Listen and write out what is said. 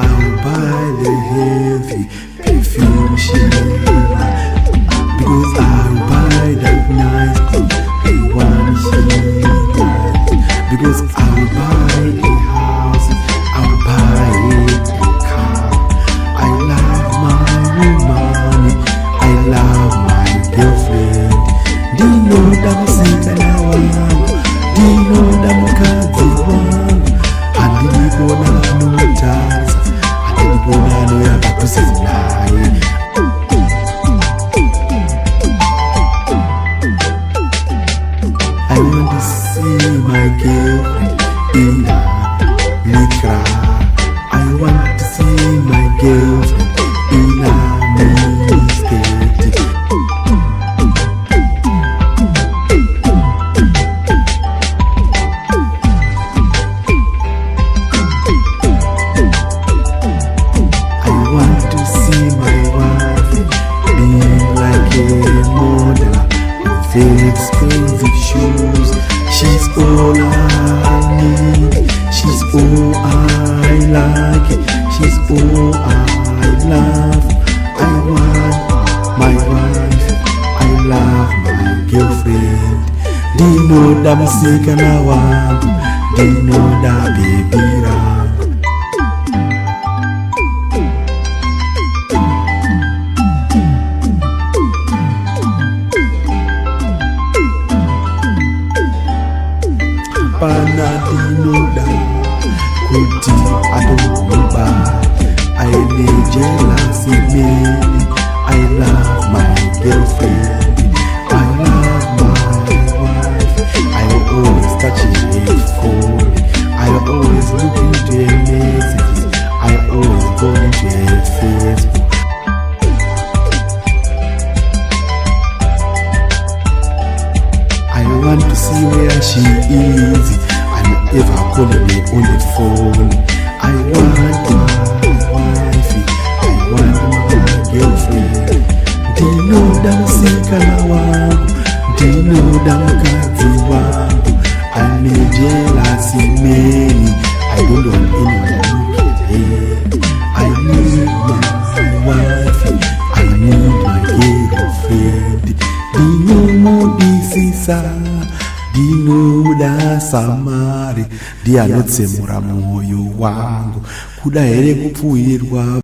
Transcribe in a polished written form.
I'll buy the heavy perfume she likes, because I'll buy that nice one she likes, because I'll buy a house, I'll buy a car. I love my woman, I love my girlfriend. Dino damusika na wangu, dino damukazi wangu, andinipona nutaza, andinipona noyaka tusinaye. I want to see my girlfriend in a micra. I want to see my girlfriend in a miniskirt. I want to see my wife being like a model with expensive shoes. She's all I need, she's all I like, she's all I love. I want my wife, I love my girlfriend. Dino da musika na wangu, dino da baby rangu. Pana dino da kuti atomba. I need jealousy me. I love my girlfriend, I love my wife. I always touching it for me, I always look into her messages, I always go into her Facebook. I want to see where she is, I'm ever calling me on the phone. I want my wifey, I want my girlfriend. Dino da musika na wangu, dino da mukazi wangu. I need jealousy many, I don't want anyone to look at her. I need my wifey, I need my girlfriend. Dino mudisisa, dino da samari, dia notsemura moyo wangu. Kuda ere kupfuirwa